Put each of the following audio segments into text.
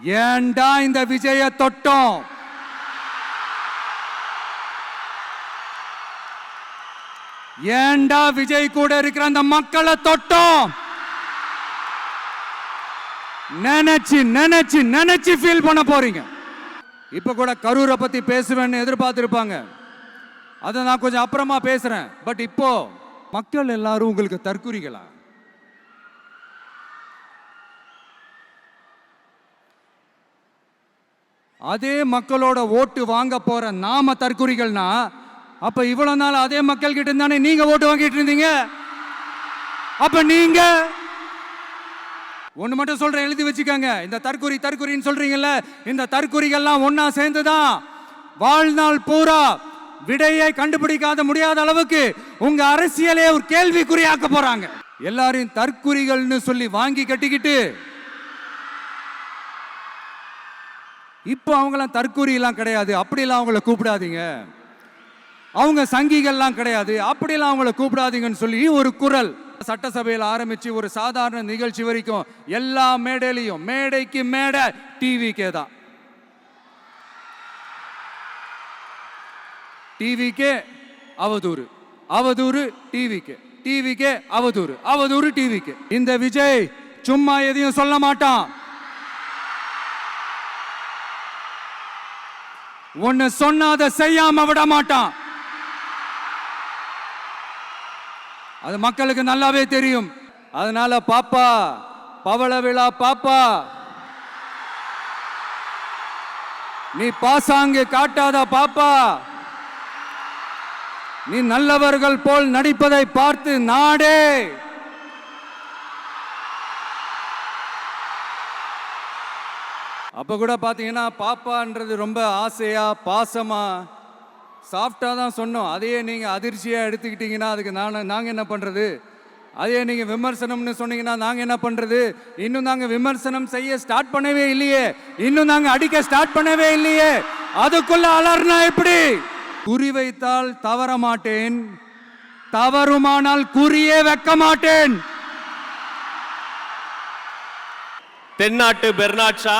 ஏண்டா இந்த விஜய தொட்டோம்? ஏண்டா விஜய் கூட இருக்கிற அந்த மக்களை தொட்டோம்? நினைச்சு நினைச்சு நினைச்சு ஃபீல் பண்ண போறீங்க. இப்ப கூட கரூரை பத்தி பேசுவேன்னு எதிர்பார்த்திருப்பாங்க. அதை நான் கொஞ்சம் அப்புறமா பேசுறேன். பட் இப்போ மக்கள் எல்லாரும் உங்களுக்கு தற்குறிகளா? அதே மக்களோட ஓட்டு வாங்க போற நாம தற்குறிகள்னா, அப்ப இவ்வளவு நாள் அதே மக்கள் கிட்ட இருந்தானே நீங்க ஓட்டு வாங்கிட்டு இருந்தீங்க. அப்ப நீங்க ஒண்ணு மட்டும் சொல்றேன், எழுதி வச்சுக்கோங்க. இந்த தற்குறின்னு சொல்றீங்கல்ல, இந்த தற்குறிகள்லாம் ஒன்னா சேர்ந்துதான் வாழ்நாள் பூரா விடையை கண்டுபிடிக்காத முடியாத அளவுக்கு உங்க அரசியலே ஒரு கேள்விக்குறியாக்க போறாங்க. எல்லாரையும் தற்குறிகள்னு சொல்லி வாங்கி கட்டிக்கிட்டு இப்போ அவங்களாம் தற்கூரி எல்லாம் கிடையாது, அப்படிலாம் அவங்கள கூப்பிடாதீங்க. அவங்க சங்கிகள்லாம் கிடையாது, அப்படிலாம் அவங்கள கூப்பிடாதீங்கன்னு சொல்லி ஒரு குரல் சட்டசபையில் ஆரம்பிச்சு ஒரு சாதாரண நிகழ்ச்சி வரைக்கும் எல்லா மேடையிலையும், மேடைக்கு மேடை டிவிக்கே தான். டிவிக்கே அவதூறு, அவதூறு டிவிக்கு, டிவிக்கே அவதூறு, அவதூறு டிவிக்கு. இந்த விஜய் சும்மா எதையும் சொல்ல மாட்டான். ஒன்னு சொன்ன அதை செய்யாம விட மாட்டான். அது மக்களுக்கு நல்லாவே தெரியும். அதனால பாப்பா, பவள விழா பாப்பா, நீ பாசாங்கு காட்டாத பாப்பா. நீ நல்லவர்கள் போல் நடிப்பதை பார்த்து நாடே அப்ப கூட பாத்தீங்கன்னா பாப்பான்றது ரொம்ப ஆசையா பாசமா சாஃப்டா தான் சொன்னோம். அதையே நீங்க அதிர்ச்சியா எடுத்துக்கிட்டீங்கன்னா அதுக்கு நாங்க என்ன பண்றது? அதையே நீங்க விமர்சனம்னு சொன்னீங்கன்னா நாங்க என்ன பண்றது? இன்னும் நாங்க விமர்சனம் செய்ய ஸ்டார்ட் பண்ணவே இல்லையே, இன்னும் நாங்க அடிக்க ஸ்டார்ட் பண்ணவே இல்லையே, அதுக்குள்ள அலர்னா எப்படி? குறி வைத்தால் தவற மாட்டேன், தவறுமானால் குறியே வைக்க மாட்டேன். தென்னாட்டு பெர்னாட் ஷா,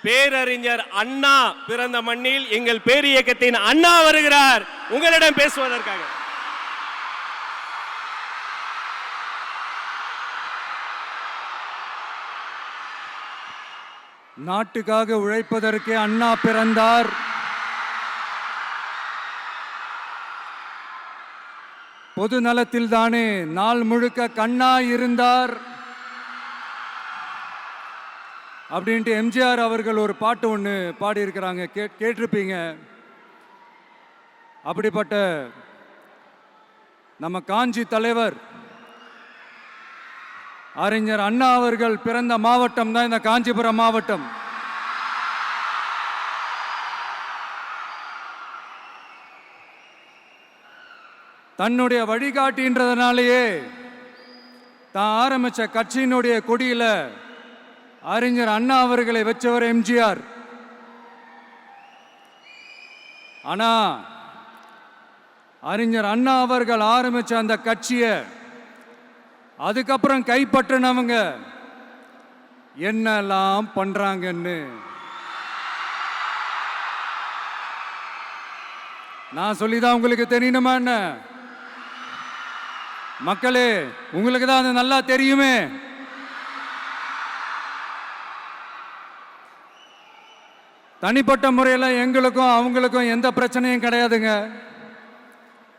பேரறிஞர் அண்ணா பிறந்த மண்ணில் எங்கள் பேரியக்கத்தின் அண்ணா வருகிறார் உங்களிடம் பேசுவதற்காக. நாட்டுக்காக உழைப்பதற்கே அண்ணா பிறந்தார். பொது நலத்தில் தானே நாள் முழுக்க கண்ணா இருந்தார் அப்படின்ட்டு எம்ஜிஆர் அவர்கள் ஒரு பாட்டு ஒன்று பாடியிருக்கிறாங்க, கேட்டிருப்பீங்க. அப்படிப்பட்ட நம்ம காஞ்சி தலைவர் அறிஞர் அண்ணா அவர்கள் பிறந்த மாவட்டம் தான் இந்த காஞ்சிபுரம் மாவட்டம். தன்னுடைய வழிகாட்டின்றதுனாலேயே தான் ஆரம்பிச்ச கட்சியினுடைய கொடியில அறிஞர் அண்ணா அவர்களை வச்சவர் எம்ஜிஆர். ஆனா அறிஞர் அண்ணா அவர்கள் ஆரம்பிச்ச அந்த கட்சியை அதுக்கப்புறம் கைப்பற்றினவங்க என்னெல்லாம் பண்றாங்கன்னு நான் சொல்லிதான் உங்களுக்கு தெரியணுமா என்ன? மக்களே, உங்களுக்கு தான் அது நல்லா தெரியுமே. தனிப்பட்ட முறையில் எங்களுக்கும் அவங்களுக்கும் எந்த பிரச்சனையும் கிடையாதுங்க.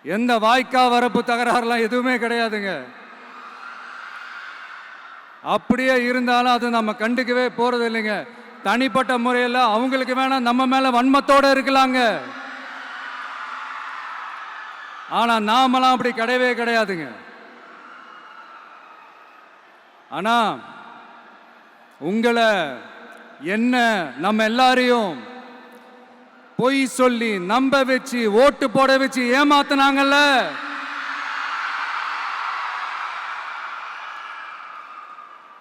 எந்த வாய்க்கா வரப்பு தகராறுலாம் எதுவுமே கிடையாதுங்க. அப்படியே இருந்தாலும் அது நம்ம கண்டுக்கவே போறது இல்லைங்க. தனிப்பட்ட முறையில் அவங்களுக்கு வேணா நம்ம மேல வன்மத்தோட இருக்கலாங்க, ஆனா நாமெல்லாம் அப்படி கிடையவே கிடையாதுங்க. ஆனா உங்களை என்ன நம்ம எல்லாரையும் பொய் சொல்லி நம்ப வச்சு ஓட்டு போட வச்சு ஏமாத்தினாங்கல்ல,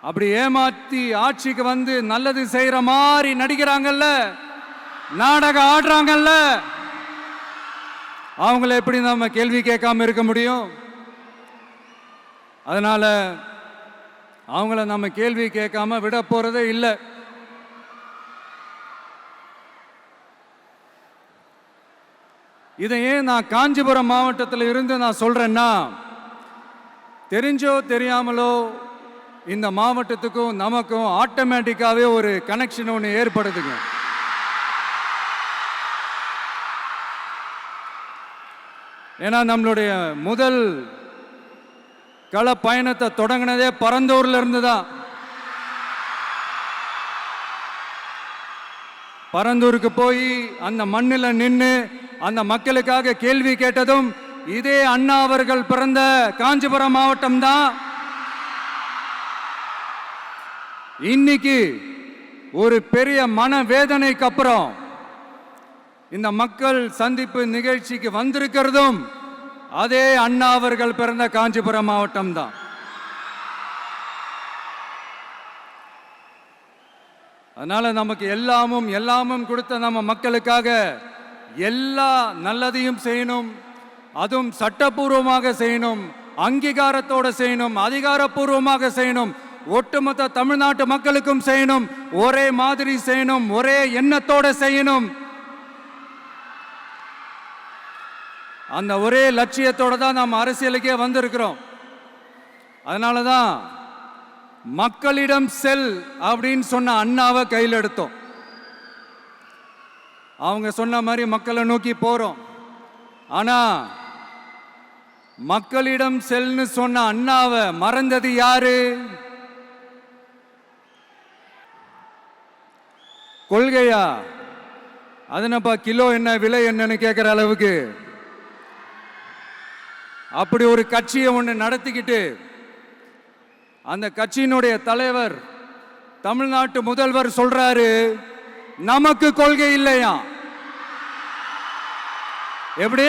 அப்படி ஏமாத்தி ஆட்சிக்கு வந்து நல்லது செய்யற மாதிரி நடிக்கிறாங்கல்ல, நாடகம் ஆடுறாங்கல்ல, அவங்கள எப்படி நம்ம கேள்வி கேட்காம இருக்க முடியும்? அதனால அவங்கள நம்ம கேள்வி கேட்காம விட போறதே இல்லை. இதை ஏன் நான் காஞ்சிபுரம் மாவட்டத்தில் இருந்து நான் சொல்றேன்னா, தெரிஞ்சோ தெரியாமலோ இந்த மாவட்டத்துக்கும் நமக்கும் ஆட்டோமேட்டிக்காவே ஒரு கனெக்ஷன் ஒன்று ஏற்படுதுங்க. ஏன்னா நம்மளுடைய முதல் கள பயணத்தை தொடங்கினதே பரந்தூர்ல இருந்து தான். பரந்தூருக்கு போய் அந்த மண்ணில் நின்று அந்த மக்களுக்காக கேள்வி கேட்டதும் இதே அண்ணா அவர்கள் பிறந்த காஞ்சிபுரம் மாவட்டம் தான். இன்னைக்கு ஒரு பெரிய மனவேதனைக்கு அப்புறம் இந்த மக்கள் சந்திப்பு நிகழ்ச்சிக்கு வந்திருக்கிறதும் அதே அண்ணா அவர்கள் பிறந்த காஞ்சிபுரம் மாவட்டம் தான். அதனால நமக்கு எல்லாமும் கொடுத்த நம்ம மக்களுக்காக எல்லா நல்லதையும் செய்யணும், அதுவும் சட்டப்பூர்வமாக செய்யணும், அங்கீகாரத்தோட செய்யணும், அதிகாரப்பூர்வமாக செய்யணும், ஒட்டுமொத்த தமிழ்நாட்டு மக்களுக்கும் செய்யணும், ஒரே மாதிரி செய்யணும், ஒரே எண்ணத்தோட செய்யணும். அந்த ஒரே லட்சியத்தோட தான் நாம் அரசியலுக்கே வந்திருக்கிறோம். அதனால தான் மக்களிடம் செல் அப்படின்னு சொன்ன அண்ணாவை கையில் எடுத்தோம். அவங்க சொன்ன மாதிரி மக்களை நோக்கி போறோம். ஆனா மக்களிடம் செல்னு சொன்ன அண்ணாவை மறந்தது யாரு? கொள்கையா? அதனப்பா கிலோ என்ன விலை என்னன்னு கேட்கிற அளவுக்கு அப்படி ஒரு கட்சியை ஒன்று நடத்திக்கிட்டு அந்த கட்சியினுடைய தலைவர் தமிழ்நாட்டு முதல்வர் சொல்றாரு, நமக்கு கொள்கை இல்லையா? எப்படி?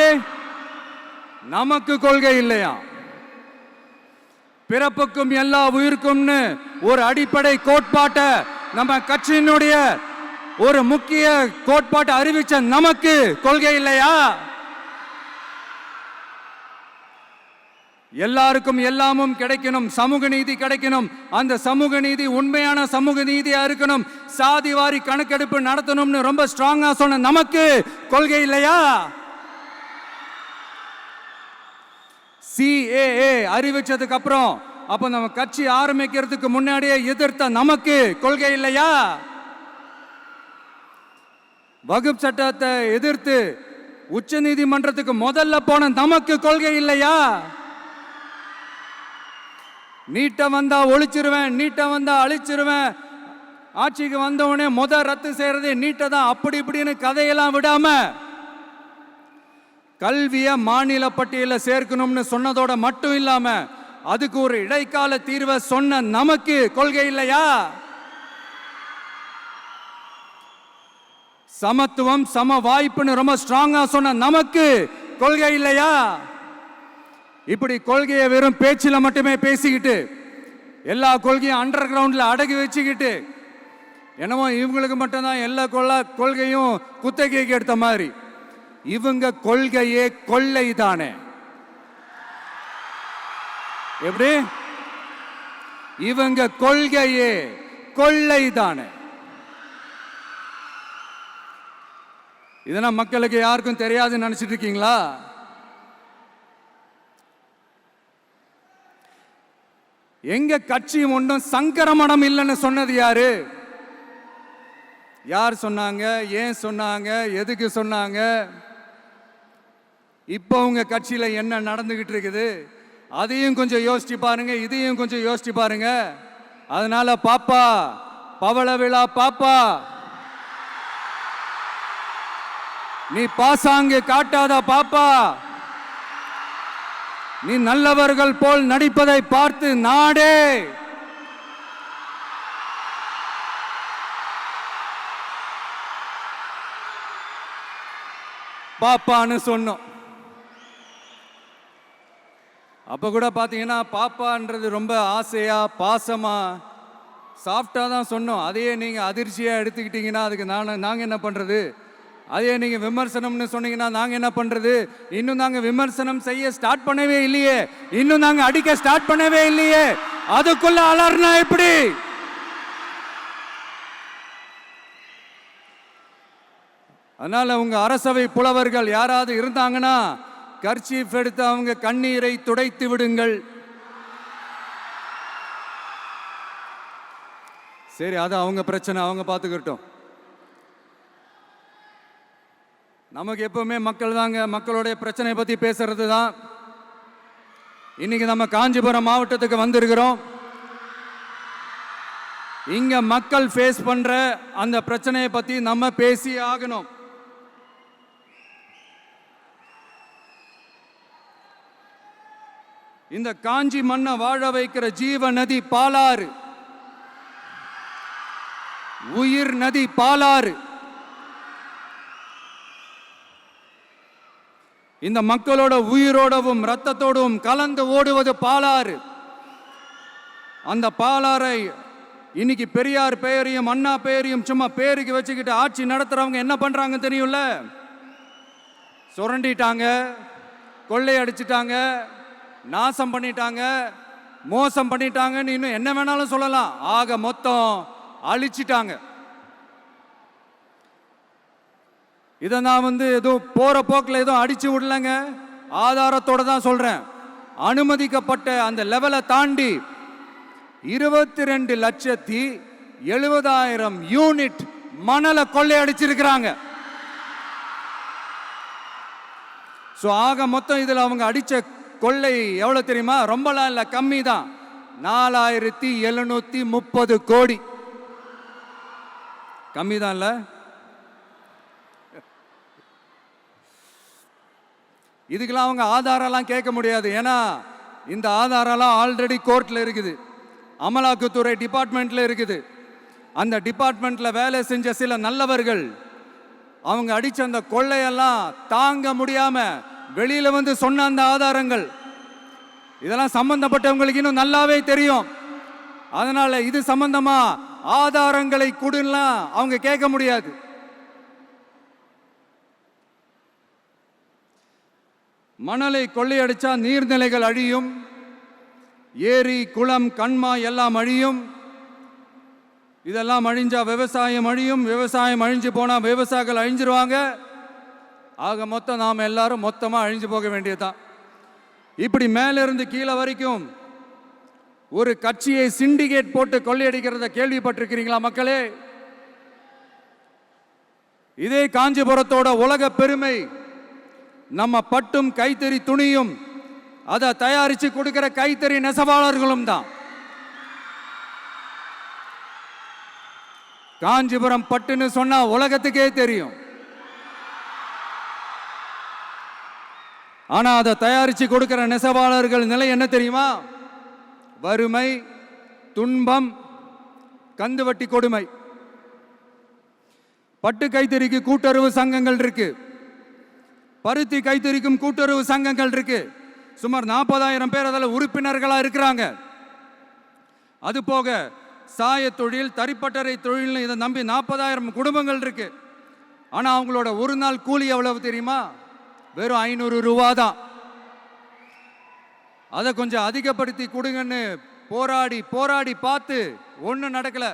நமக்கு கொள்கை இல்லையா? பிறப்புக்கும் எல்லா உயிருக்கும்னு ஒரு அடிப்படை கோட்பாட்டை நம்ம கட்சியினுடைய ஒரு முக்கிய கோட்பாட்டை அறிவிச்ச நமக்கு கொள்கை இல்லையா? எல்லாருக்கும் எல்லாமும் கிடைக்கணும், சமூக நீதி கிடைக்கணும், அந்த சமூக நீதி உண்மையான சமூக நீதியா இருக்கணும், சாதி வாரி கணக்கெடுப்பு நடத்தணும்னு ரொம்ப ஸ்ட்ராங்கா சொன்ன நமக்கு கொள்கை இல்லையா? CAA அறிவிச்சதுக்கு அப்புறம் அப்ப நம்ம கட்சி ஆரம்பிக்கிறதுக்கு முன்னாடியே எதிர்த்த நமக்கு கொள்கை இல்லையா? வகுப்பு சட்டத்தை எதிர்த்து உச்ச நீதிமன்றத்துக்கு முதல்ல போன நமக்கு கொள்கை இல்லையா? நீட்ட வந்தா ஒழிச்சிருவேன், நீட்ட வந்தா அழிச்சிருவேன், ஆட்சிக்கு வந்தவனே ரத்து செய்யறதே நீட்ட தான், அப்படி இப்படின்னு கதையெல்லாம் விடாம கல்விய மாநில பட்டியலில் சேர்க்கணும்னு சொன்னதோட மட்டும் இல்லாம அதுக்கு ஒரு இடைக்கால தீர்வை சொன்ன நமக்கு கொள்கை இல்லையா? சமத்துவம் சம வாய்ப்புன்னு ரொம்ப ஸ்ட்ராங்கா சொன்ன நமக்கு கொள்கை இல்லையா? இப்படி கொள்கையை வெறும் பேச்சில மட்டுமே பேசிக்கிட்டு எல்லா கொள்கையும் அண்டர் கிரவுண்ட்ல அடக்கி வச்சுக்கிட்டு என்னமோ இவங்களுக்கு மட்டும்தான் எல்லா கொள்கையும் குத்தகைக்கு எடுத்த மாதிரி, இவங்க கொள்கையே கொள்ளை தானே. எப்படி? இவங்க கொள்கையே கொள்ளை தானே. இதெல்லாம் மக்களுக்கு யாருக்கும் தெரியாதுன்னு நினைச்சிட்டு இருக்கீங்களா? எங்க கட்சி ஒன்றும் சங்கரமணம் இல்லைன்னு சொன்னது யாரு? யார் சொன்னாங்க? ஏன் சொன்னாங்க? எதுக்கு சொன்னாங்க? இப்போ உங்க கட்சியில என்ன நடந்துகிட்டு இருக்குது அதையும் கொஞ்சம் யோசிச்சு பாருங்க, இதையும் கொஞ்சம் யோசிச்சு பாருங்க. அதனால பாப்பா, பவள விழா பாப்பா, நீ பாசாங்கு காட்டாத பாப்பா, நீ நல்லவர்கள் போல் நடிப்பதை பார்த்து நாடே பாப்பான்னு சொன்னோம். அப்ப கூட பாத்தீங்கன்னா பாப்பான்றது ரொம்ப ஆசையா பாசமா சாஃப்டா தான் சொன்னோம். அதையே நீங்க அதிர்ச்சியா எடுத்துக்கிட்டீங்கன்னா அதுக்கு நாங்க என்ன பண்றது? அதே நீங்க விமர்சனம்னு சொன்னீங்கன்னா நாங்க என்ன பண்றது? இன்னும் நாங்க விமர்சனம் செய்ய ஸ்டார்ட் பண்ணவே இல்லையே, இன்னும் நாங்க அடிக்க ஸ்டார்ட் பண்ணவே இல்லையே, அதுக்குள்ள அலர்னா எப்படி? அதனால உங்க அரசவை புலவர்கள் யாராவது இருந்தாங்கன்னா கர்ச்சீஃப் எடுத்து அவங்க கண்ணீரை துடைத்து விடுங்கள். சரி, அது அவங்க பிரச்சனை, அவங்க பார்த்துக்கிட்டோம். நமக்கு எப்பவுமே மக்கள் தாங்க, மக்களுடைய பிரச்சனை பத்தி பேசுறது தான். இன்னைக்கு நம்ம காஞ்சிபுரம் மாவட்டத்துக்கு வந்திருக்கிறோம். இங்க மக்கள் ஃபேஸ் பண்ற அந்த பிரச்சனையை பத்தி நம்ம பேசி ஆகணும். இந்த காஞ்சி மண்ணை வாழ வைக்கிற ஜீவ நதி பாலாறு, உயிர் நதி பாலாறு. இந்த மக்களோட உயிரோடவும் ரத்தத்தோடும் கலந்து ஓடுவது பாலாறு. அந்த பாலாறை இன்னைக்கு பெரியார் பெயரையும் அண்ணா பெயரையும் சும்மா பேருக்கு வச்சுக்கிட்டு ஆட்சி நடத்துறவங்க என்ன பண்றாங்க தெரியும்ல? சுரண்டிட்டாங்க, கொள்ளையடிச்சிட்டாங்க, நாசம் பண்ணிட்டாங்க, மோசம் பண்ணிட்டாங்கன்னு இன்னும் என்ன வேணாலும் சொல்லலாம். ஆக மொத்தம் அழிச்சிட்டாங்க. இதை நான் ஏதோ போற போக்கில் ஏதோ அடிச்சு விடலங்க, ஆதாரத்தோட தான் சொல்றேன். அனுமதிக்கப்பட்ட அந்த லெவலை தாண்டி 22,70,000 யூனிட் மணலை கொள்ளையடிச்சிருக்கிறாங்க. ஆக மொத்தம் இதுல அவங்க அடிச்ச கொள்ளை எவ்வளவு தெரியுமா? ரொம்பலாம் இல்ல, கம்மி தான். 4,730 கோடி. கம்மி தான் இல்ல? இதுக்கெல்லாம் அவங்க ஆதாரம்லாம் கேட்க முடியாது. ஏன்னா இந்த ஆதாரம்லாம் ஆல்ரெடி கோர்ட்ல இருக்குது, அமலாக்கத்துறை டிபார்ட்மெண்ட்ல இருக்குது. அந்த டிபார்ட்மெண்ட்ல வேலை செஞ்ச சில நல்லவர்கள் அவங்க அடிச்ச அந்த கொள்ளையெல்லாம் தாங்க முடியாம வெளியில சொன்ன அந்த ஆதாரங்கள் இதெல்லாம் சம்பந்தப்பட்டவங்களுக்கு இன்னும் நல்லாவே தெரியும். அதனால இது சம்பந்தமா ஆதாரங்களை கொடுலாம் அவங்க கேட்க முடியாது. மணலை கொள்ளையடிச்சா நீர்நிலைகள் அழியும், ஏரி குளம் கண்மா எல்லாம் அழியும். இதெல்லாம் அழிஞ்சா விவசாயம் அழியும், விவசாயம் அழிஞ்சு போனா விவசாயிகள் அழிஞ்சிருவாங்க. ஆக மொத்தம் நாம் எல்லாரும் மொத்தமா அழிஞ்சு போக வேண்டியதுதான். இப்படி மேலிருந்து கீழே வரைக்கும் ஒரு கட்சியை சிண்டிகேட் போட்டு கொள்ளையடிக்கிறத கேள்விப்பட்டிருக்கிறீங்களா மக்களே? இதே காஞ்சிபுரத்தோட உலக பெருமை நம்ம பட்டும் கைத்தறி துணியும் அதை தயாரிச்சு கொடுக்கிற கைத்தறி நெசவாளர்களும் தான். காஞ்சிபுரம் பட்டுன்னு சொன்னா உலகத்துக்கே தெரியும். ஆனா அதை தயாரிச்சு கொடுக்கிற நெசவாளர்கள் நிலை என்ன தெரியுமா? வறுமை, துன்பம், கந்துவட்டி கொடுமை. பட்டு கைத்தறிக்கு கூட்டுறவு சங்கங்கள் இருக்கு, பருத்தி கைத்தறிக்கும் கூட்டுறவு சங்கங்கள் இருக்கு. சுமார் 40,000 பேர் அதில் உறுப்பினர்களா இருக்கிறாங்க. அது போக சாய தொழில், தறிப்பட்டறை தொழில் இதை நம்பி 40,000 குடும்பங்கள் இருக்கு. ஆனா அவங்களோட ஒரு நாள் கூலி எவ்வளவு தெரியுமா? வெறும் 500 ரூபா தான். அதை கொஞ்சம் அதிகப்படுத்தி கொடுங்கன்னு போராடி போராடி பார்த்து ஒன்றும் நடக்கல.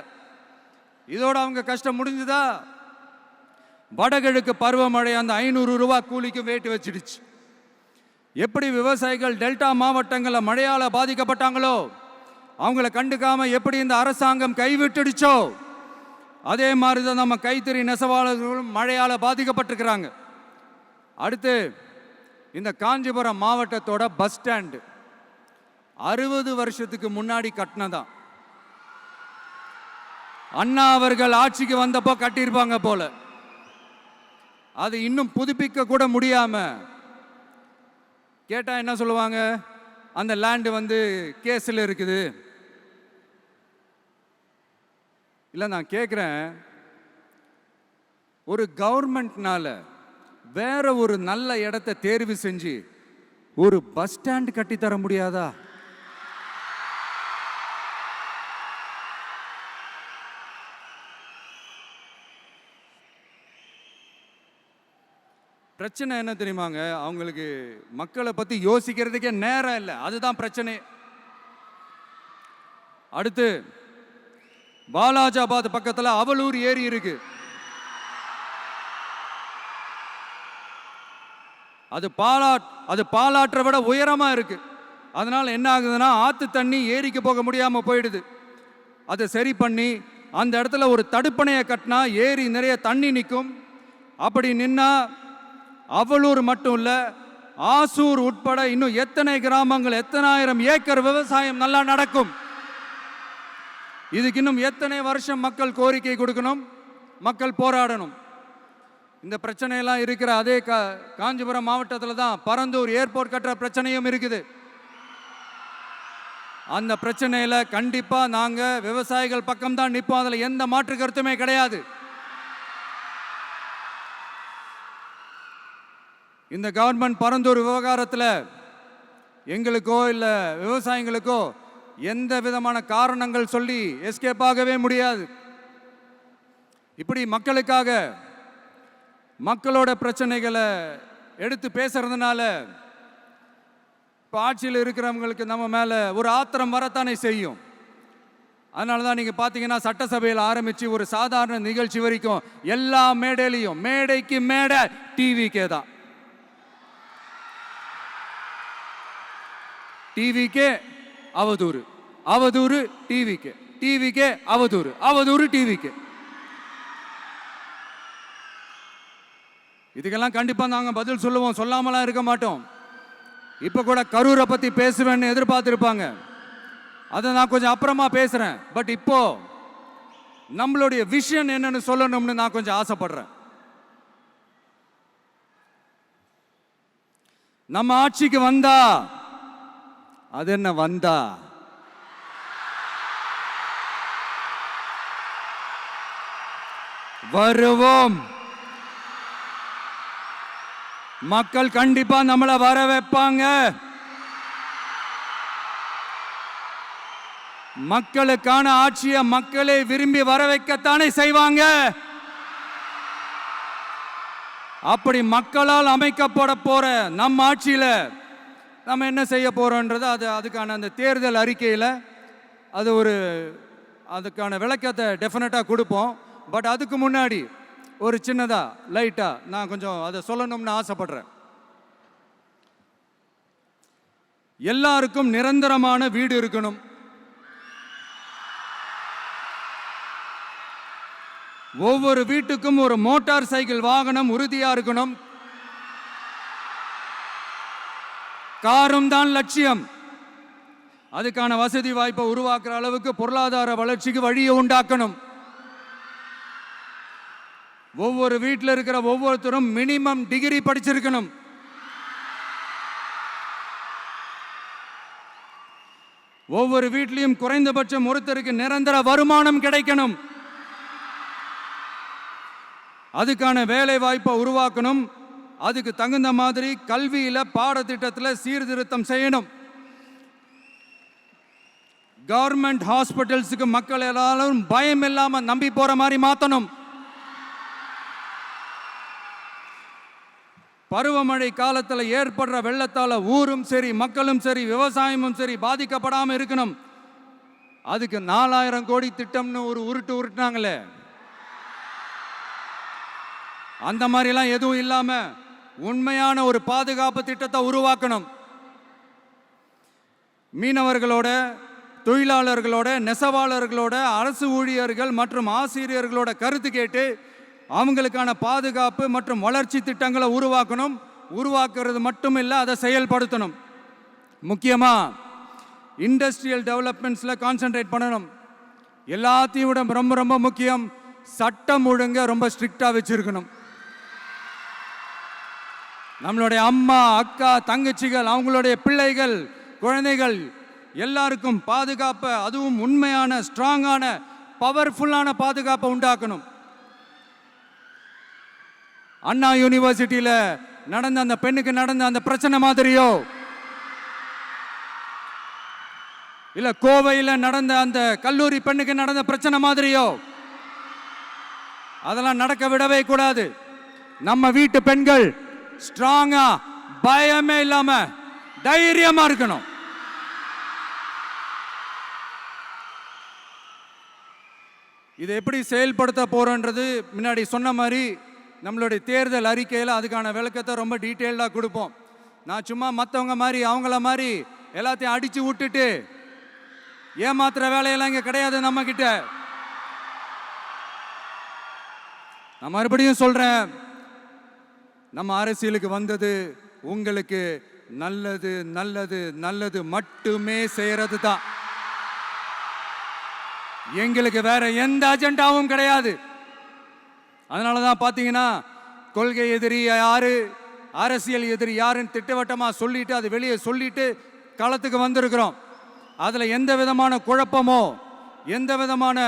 இதோட அவங்க கஷ்டம் முடிஞ்சுதா? வடகிழக்கு பருவமழை அந்த 500 ரூபா கூலிக்கு வேட்டு வச்சிடுச்சு. எப்படி விவசாயிகள் டெல்டா மாவட்டங்களில் மழையால பாதிக்கப்பட்டாங்களோ அவங்கள கண்டுக்காம எப்படி இந்த அரசாங்கம் கைவிட்டுடுச்சோ அதே மாதிரி தான் நம்ம கைத்தறி நெசவாளர்களும் மழையால பாதிக்கப்பட்டிருக்கிறாங்க. அடுத்து இந்த காஞ்சிபுரம் மாவட்டத்தோட பஸ் ஸ்டாண்டு 60 வருஷத்துக்கு முன்னாடி கட்டினதான். அண்ணா அவர்கள் ஆட்சிக்கு வந்தப்போ கட்டியிருப்பாங்க போல. அது இன்னும் புதுப்பிக்க கூட முடியாம கேட்டா என்ன சொல்லுவாங்க? அந்த லேண்டு கேஸில் இருக்குது. இல்லை, நான் கேட்குறேன், ஒரு கவர்மெண்ட்னால வேற ஒரு நல்ல இடத்தை தேர்வு செஞ்சு ஒரு பஸ் ஸ்டாண்ட் கட்டி தர முடியாதா? பிரச்சனை என்ன தெரியுமாங்க? அவங்களுக்கு மக்களை பத்தி யோசிக்கிறதுக்கே நேரம் இல்லை, அதுதான் பிரச்சனை. அடுத்து வாலாஜாபாத் பக்கத்துல அவலூர் ஏரி இருக்கு. அது பாலாற்றை விட உயரமா இருக்கு. அதனால என்ன ஆகுதுன்னா, ஆத்து தண்ணி ஏரிக்கு போக முடியாம போயிடுது. அதை சரி பண்ணி அந்த இடத்துல ஒரு தடுப்பணையை கட்டினா ஏரி நிறைய தண்ணி நிற்கும். அப்படி நின்னா அவலூர் மட்டும் இல்ல, ஆசூர் உட்பட இன்னும் எத்தனை கிராமங்கள், எத்தனை ஆயிரம் ஏக்கர் விவசாயம் நல்லா நடக்கும். இதுக்கு இன்னும் எத்தனை வருஷம் மக்கள் கோரிக்கை கொடுக்கணும், மக்கள் போராடணும். இந்த பிரச்சனையெல்லாம் இருக்கிற அதே காஞ்சிபுரம் மாவட்டத்தில் தான் பரந்தூர் ஏர்போர்ட் கட்டுற பிரச்சனையும் இருக்குது. அந்த பிரச்சனையில கண்டிப்பா நாங்க விவசாயிகள் பக்கம் தான் நிற்போம். அதுல எந்த மாற்று கருத்துமே கிடையாது. இந்த கவர்மெண்ட் பரந்தூர் விவகாரத்தில் எங்களுக்கோ இல்ல விவசாயிகளுக்கோ எந்த விதமான காரணங்கள் சொல்லி எஸ்கேப் ஆகவே முடியாது. இப்படி மக்களுக்காக மக்களோட பிரச்சனைகளை எடுத்து பேசுறதுனால இப்போ ஆட்சியில் இருக்கிறவங்களுக்கு நம்ம மேலே ஒரு ஆத்திரம் வரத்தானே செய்யும். அதனால தான் நீங்கள் பார்த்தீங்கன்னா சட்டசபையில் ஆரம்பித்து ஒரு சாதாரண நிகழ்ச்சி வரைக்கும் எல்லா மேடையிலையும் மேடைக்கு மேடை டிவிக்கே தான். டிவிக்கே அவதூறு, அவதூறு டிவிக்கே, டிவிக்கே அவதூறு, அவதூறு டிவிக்கே. இதுக்கெல்லாம் கண்டிப்பாக நாங்கள் பதில் சொல்லுவோம், சொல்லாமலாம் இருக்க மாட்டோம். இப்போ கூட கரூரை பற்றி பேசுவேன்னு எதிர்பார்த்துருப்பாங்க. அதை நான் கொஞ்சம் அப்புறமா பேசுகிறேன். பட் இப்போ நம்மளுடைய விஷன் என்னன்னு சொல்லணும்னு நான் கொஞ்சம் ஆசைப்படுறேன். நம்ம ஆட்சிக்கு வந்தா, அது என்ன வந்தா, வருவோம். மக்கள் கண்டிப்பா நம்மளை வர வைப்பாங்க. மக்களுக்கான ஆட்சியை மக்களே விரும்பி வர வைக்கத்தானே செய்வாங்க. அப்படி மக்களால் அமைக்கப்பட போற நம்ம ஆட்சியில நம்ம என்ன செய்ய போறோம்ன்றது அதுக்கான அந்த தேர்தல் அறிக்கையில் அதுக்கான விளக்கத்தை டெஃபினட்டா கொடுப்போம். பட் அதுக்கு முன்னாடி ஒரு சின்னதா லைட்டா நான் கொஞ்சம் அதை சொல்லணும்னு ஆசைப்படுறேன். எல்லாருக்கும் நிரந்தரமான வீடு இருக்கணும். ஒவ்வொரு வீட்டுக்கும் ஒரு மோட்டார் சைக்கிள் வாகனம் உறுதியா இருக்கணும். காரும் தான் லட்சியம். அதுக்கான வசதி வாய்ப்பை உருவாக்குற அளவுக்கு பொருளாதார வளர்ச்சிக்கு வழியை உண்டாக்கணும். ஒவ்வொரு வீட்டில் இருக்கிற ஒவ்வொருத்தரும் மினிமம் டிகிரி படிச்சிருக்கணும். ஒவ்வொரு வீட்லையும் குறைந்தபட்சம் ஒருத்தருக்கு நிரந்தர வருமானம் கிடைக்கணும். அதுக்கான வேலை வாய்ப்பை உருவாக்கணும். அதுக்கு தகுந்த மாதிரி கல்வியில பாடத்திட்டத்தில் சீர்திருத்தம் செய்யணும். கவர்மெண்ட் ஹாஸ்பிட்டல்ஸுக்கு மக்கள் எல்லாரும் பயம் இல்லாம நம்பி போற மாதிரி மாத்தணும். பருவமழை காலத்தில் ஏற்படுற வெள்ளத்தால ஊரும் சரி, மக்களும் சரி, விவசாயமும் சரி பாதிக்கப்படாமல் இருக்கணும். அதுக்கு 4000 கோடி திட்டம்னு ஒரு உருட்டுனாங்களே, அந்த மாதிரிலாம் எதுவும் இல்லாம உண்மையான ஒரு பாதுகாப்பு திட்டத்தை உருவாக்கணும். மீனவர்களோட, தொழிலாளர்களோட, நெசவாளர்களோட, அரசு ஊழியர்கள் மற்றும் ஆசிரியர்களோட கருத்து கேட்டு அவங்களுக்கான பாதுகாப்பு மற்றும் வளர்ச்சி திட்டங்களை உருவாக்கணும். உருவாக்குறது மட்டும் இல்லை, அதை செயல்படுத்தணும். முக்கியமாக இண்டஸ்ட்ரியல் டெவலப்மெண்ட்ஸில் கான்சென்ட்ரேட் பண்ணணும். எல்லாத்தையும் விட ரொம்ப ரொம்ப முக்கியம், சட்டம் ஒழுங்க ரொம்ப ஸ்ட்ரிக்டாக வச்சிருக்கணும். நம்மளுடைய அம்மா, அக்கா, தங்கச்சிகள், அவங்களுடைய பிள்ளைகள், குழந்தைகள் எல்லாருக்கும் பாதுகாப்பை, அதுவும் உண்மையான ஸ்ட்ராங்கான பவர்ஃபுல்லான பாதுகாப்பை உண்டாக்கணும். அண்ணா யூனிவர்சிட்டியில நடந்த அந்த பெண்ணுக்கு நடந்த அந்த பிரச்சனை மாதிரியோ, இல்ல கோவையில் நடந்த அந்த கல்லூரி பெண்ணுக்கு நடந்த பிரச்சனை மாதிரியோ அதெல்லாம் நடக்க விடவே கூடாது. நம்ம வீட்டு பெண்கள் ஸ்ட்ராங்கா, பயமே இல்லாம தைரியமா இருக்கணும். இதை எப்படி செயல்படுத்த போறோன்றது முன்னாடி சொன்ன மாதிரி நம்மளுடைய தேர்தல் அறிக்கையில் அதுக்கான விளக்கத்தை ரொம்ப டீட்டெயில்டாக கொடுப்போம். நான் சும்மா மற்றவங்க மாதிரி அவங்கள மாதிரி எல்லாத்தையும் அடித்து விட்டுட்டு ஏமாத்துற வேலையெல்லாம் இங்கே கிடையாது நம்ம கிட்ட. நான் மறுபடியும் சொல்றேன், நம்ம அரசியலுக்கு வந்தது உங்களுக்கு நல்லது நல்லது நல்லது மட்டுமே செய்யறது தான். எங்களுக்கு வேற எந்த அஜெண்டாவும் கிடையாது. அதனால தான் பார்த்தீங்கன்னா கொள்கை எதிரி யாரு, அரசியல் எதிரி யாருன்னு திட்டவட்டமாக சொல்லிட்டு அது வெளியே சொல்லிட்டு களத்துக்கு வந்திருக்கிறோம். அதில் எந்த விதமான குழப்பமோ எந்த விதமான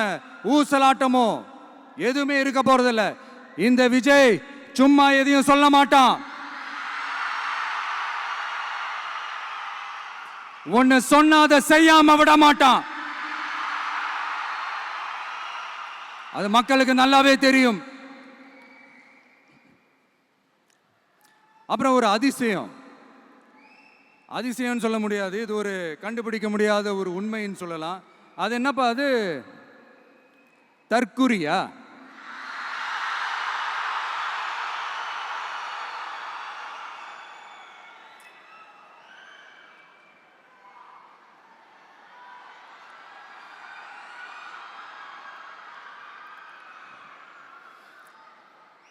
ஊசலாட்டமோ எதுவுமே இருக்க போறதில்ல. இந்த விஜய் சும்மா எதையும் சொல்ல மாட்டான். ஒன்னு சொன்னா அதை செய்யாம விட மாட்டான். அது மக்களுக்கு நல்லாவே தெரியும். அப்புறம் ஒரு அதிசயம் சொல்ல முடியாது, இது ஒரு கண்டுபிடிக்க முடியாத ஒரு உண்மைன்னு சொல்லலாம். அது என்னப்பா, அது தற்குறியா?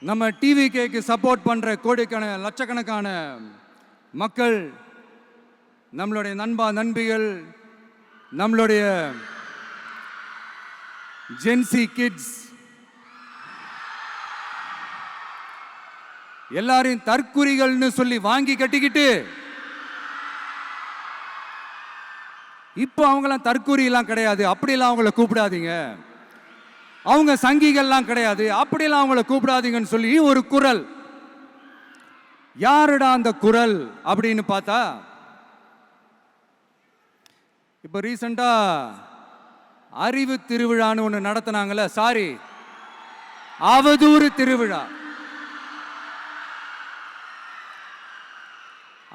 நம்ம டிவிகேக்கு சப்போர்ட் பண்ற கோடிக்கணக்கான லட்சக்கணக்கான மக்கள், நம்மளுடைய நண்பிகள், நம்மளுடைய ஜென்சி கிட்ஸ் எல்லாரையும் தற்குறிகள்னு சொல்லி வாங்கி கட்டிக்கிட்டு இப்போ அவங்களாம் தற்குறியெல்லாம் கிடையாது, அப்படிலாம் அவங்கள கூப்பிடாதீங்க, அவங்க சங்கிகள்லாம் கிடையாது, அப்படிலாம் அவங்கள கூப்பிடாதீங்கன்னு சொல்லி ஒரு குரல். யாருடா அந்த குரல் அப்படின்னு பார்த்தா, இப்போ ரீசண்டா அறிவு திருவிழான்னு ஒன்று நடத்தினாங்கல்ல, சாரி அவதூறு திருவிழா.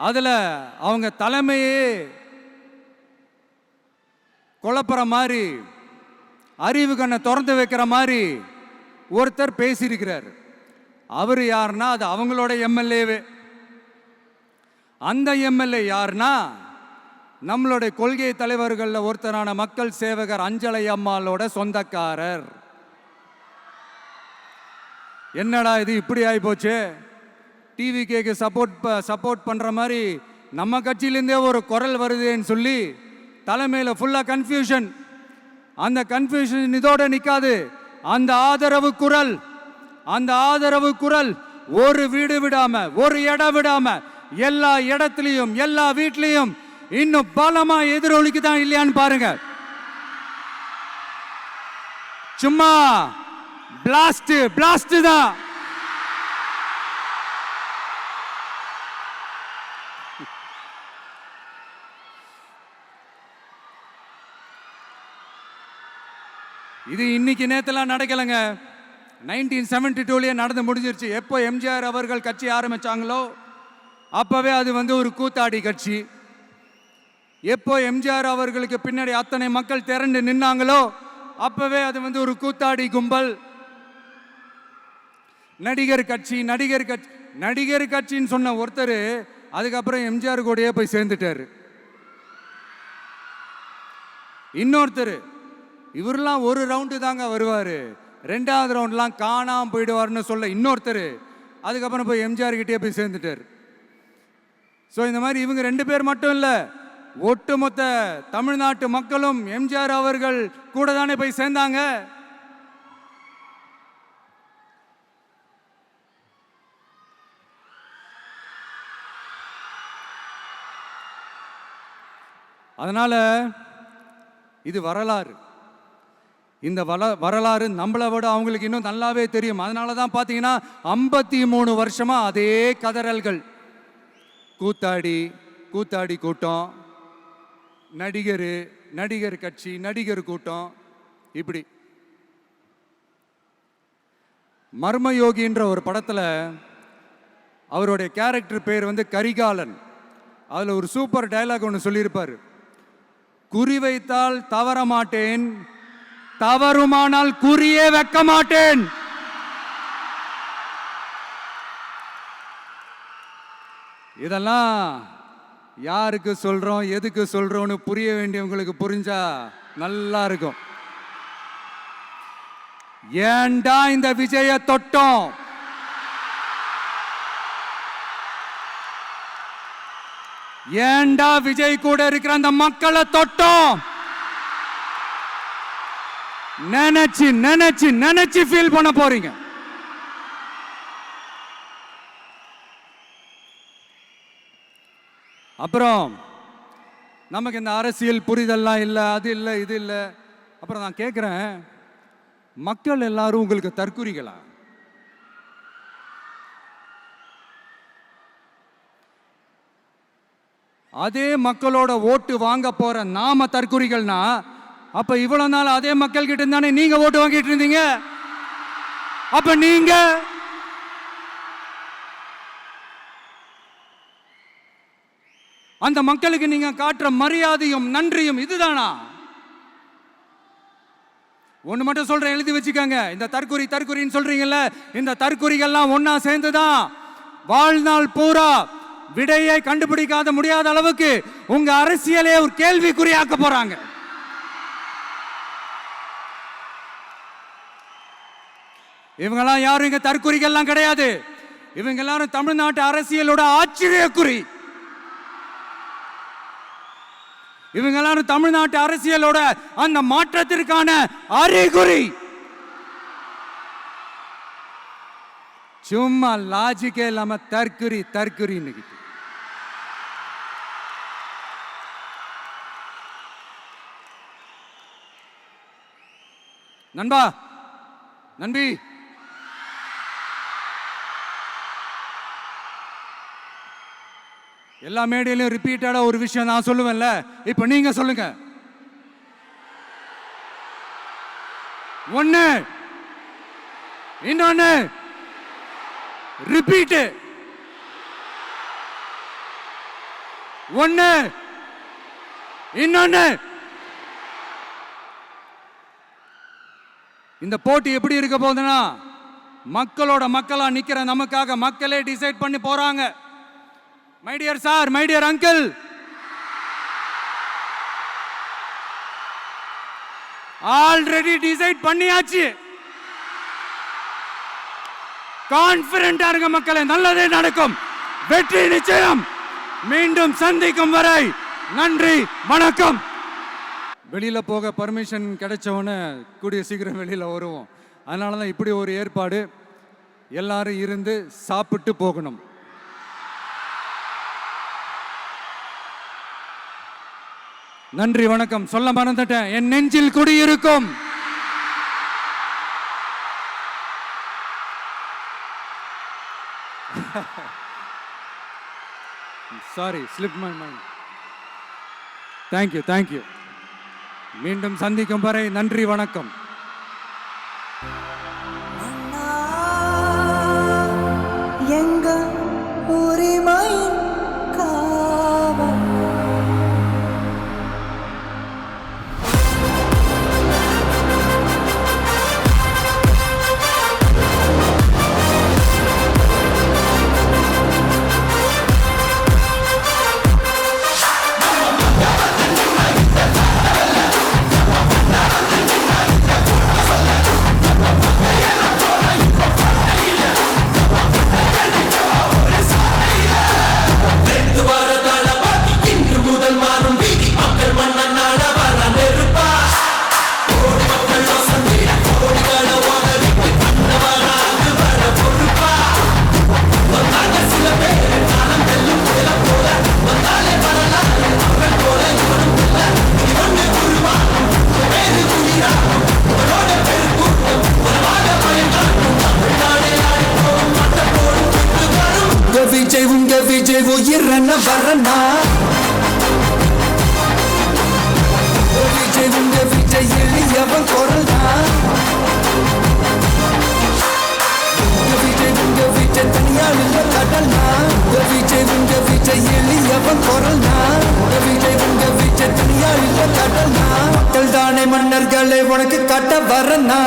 அதுல அவங்க தலைமையே குழப்புற மாதிரி, அறிவு கண்ணை திறந்து வைக்கிற மாதிரி ஒருத்தர் பேசியிருக்கிறார். அவர் யாருன்னா அது அவங்களோட எம்எல்ஏவே. அந்த எம்எல்ஏ யாருன்னா நம்மளுடைய கொள்கை தலைவர்களில் ஒருத்தரான மக்கள் சேவகர் அஞ்சலை அம்மாளோட சொந்தக்காரர். என்னடா இது இப்படி ஆகி போச்சு, டிவிகேக்கு சப்போர்ட் பண்ற மாதிரி நம்ம கட்சியிலேருந்தே ஒரு குரல் வருதுன்னு சொல்லி தலைமையில் ஃபுல்லாக கன்ஃபியூஷன். அந்த கன்ஃபியூஷன் இதோட நிற்காது, அந்த ஆதரவு குரல் ஒரு வீடு விடாம ஒரு இடம் விடாம எல்லா இடத்துலையும் எல்லா வீட்லையும் இன்னும் பலமா எதிரொலிக்குதான் இல்லையான்னு பாருங்க. சும்மா பிளாஸ்ட் தான். இது இன்னைக்கு நேத்தெல்லாம் நடக்கலைங்க, 1972 நடந்து முடிஞ்சிருச்சு. எப்போ எம்ஜிஆர் அவர்கள் கட்சி ஆரம்பிச்சாங்களோ அப்பவே அது ஒரு கூத்தாடி கட்சி. எப்போ எம்ஜிஆர் அவர்களுக்கு பின்னாடி அத்தனை மக்கள் திரண்டு நின்னாங்களோ அப்பவே அது ஒரு கூத்தாடி கும்பல். நடிகர் கட்சின்னு சொன்ன ஒருத்தர் அதுக்கப்புறம் எம்ஜிஆர் கூடயே போய் சேர்ந்துட்டாரு. இன்னொருத்தர் இவரெல்லாம் ஒரு ரவுண்டு தாங்க வருவார், ரெண்டாவது ரவுண்ட்லாம் காணாம போயிடுவார்னு சொல்ல இன்னொருத்தர் அதுக்கப்புறம் போய் எம்ஜிஆர் கிட்டே போய் சேர்ந்துட்டார். ஸோ இந்த மாதிரி இவங்க ரெண்டு பேர் மட்டும் இல்லை, ஒட்டுமொத்த தமிழ்நாட்டு மக்களும் எம்ஜிஆர் அவர்கள் கூட தானே போய் சேர்ந்தாங்க. அதனால இது வரலாறு. இந்த வரலாறு நம்மளை விட அவங்களுக்கு இன்னும் நல்லாவே தெரியும். அதனால தான் பார்த்தீங்கன்னா 53 வருஷமா அதே கதறல்கள். கூத்தாடி கூட்டம், நடிகர் கட்சி, நடிகர் கூட்டம், இப்படி. மர்மயோகின்ற ஒரு படத்தில் அவருடைய கேரக்டர் பேர் கரிகாலன். அதில் ஒரு சூப்பர் டயலாக் ஒன்று சொல்லியிருப்பார், குறி வைத்தால் தவற மாட்டேன், தவறுமானால் குறியே வைக்க மாட்டேன். இதெல்லாம் யாருக்கு சொல்றோம், எதுக்கு சொல்றோம்னு புரிய வேண்டியவங்களுக்கு புரிஞ்சா நல்லா இருக்கும். ஏண்டா இந்த விஜய தொட்டோம்? ஏண்டா விஜய் கூட இருக்கிற அந்த மக்களை தொட்டோம்? நினைச்சு நினைச்சு நினைச்சு ஃபீல் பண்ண போறீங்க. அப்புறம் நமக்கு இந்த அரசியல் புரிதல்லாம் இல்லை, அது இல்லை, இது இல்லை. அப்புறம் நான் கேட்குறேன், மக்கள் எல்லாரும் உங்களுக்கு தற்குறிகளா? அதே மக்களோட ஓட்டு வாங்க போற நாம தற்குறிகள்னா, அப்ப இவ்வளவு நாள் அதே மக்கள் கிட்ட இருந்தானே நீங்க ஓட்டு வாங்கிட்டு இருந்தீங்க. அப்ப நீங்க அந்த மக்களுக்கு நீங்க காட்டுற மரியாதையும் நன்றியும் இதுதானா? ஒண்ணு மட்டும் சொல்றேன், எழுதி வச்சுக்கோங்க. இந்த தற்குறி தற்குறின்னு சொல்றீங்கல்ல, இந்த தற்குறிகள்லாம் ஒன்னா சேர்ந்துதான் வாழ்நாள் பூரா விடையை கண்டுபிடிக்காத முடியாத அளவுக்கு உங்க அரசியலே ஒரு கேள்விக்குறியாக்க போறாங்க. இவங்கெல்லாம் யாரும் இங்க தற்குறிகள்லாம் கிடையாது. இவங்க எல்லாரும் தமிழ்நாட்டு அரசியலோட ஆச்சரியக்குறி. இவங்க எல்லாரும் தமிழ்நாட்டு அரசியலோட அந்த மாற்றத்திற்கான அறிகுறி. சும்மா லாஜிக்கே இல்லாம தற்குறி தற்குறி. நண்பா, நண்பி, எல்லா மேடையிலும் ரிப்பீட்டடா ஒரு விஷயம் நான் சொல்லுவேன்ல, இப்ப நீங்க சொல்லுங்க. ஒண்ணு, இன்னொன்னு, ரிப்பீட். ஒண்ணு, இன்னொன்னு. இந்த போட்டி எப்படி இருக்க போகுதுன்னா, மக்களோட மக்களா நிக்கிற நமக்காக மக்களே டிசைட் பண்ணி போறாங்க. My dear sir, my dear uncle, already decide பண்ணியாச்சு. கான்பிடென்டா இருக்க மக்களே, நல்லதே நடக்கும், வெற்றி நிச்சயம். மீண்டும் சந்திக்கும் வரை நன்றி, வணக்கம். வெளியில போக பர்மிஷன் கிடைச்சவொன்னே கூடிய சீக்கிரம் வெளியில வருவோம். அதனால தான் இப்படி ஒரு ஏற்பாடு. எல்லாரும் இருந்து சாப்பிட்டு போகணும். நன்றி, வணக்கம். சொல்ல மறந்துட்டேன், என் நெஞ்சில் குடியிருக்கும் sorry, slip my mind. Thank you, thank you. மீண்டும் சந்திக்கும் வரை நன்றி, வணக்கம். எங்க உரிமை காவல் விஜய் உயிரன வரனா, விஜய் உங்க விஜய் எளியவன் குரல்னா, விஜய் உங்க விஜய் தனியால் இல்ல கடல்னா, விஜய் உங்க விஜய் எளியவன் குரல்னா, விஜய் உங்க விஜய் தனியால் இல்ல கடல்னா. மக்கள் தானே மன்னர்களை உனக்கு காட்ட வரனா.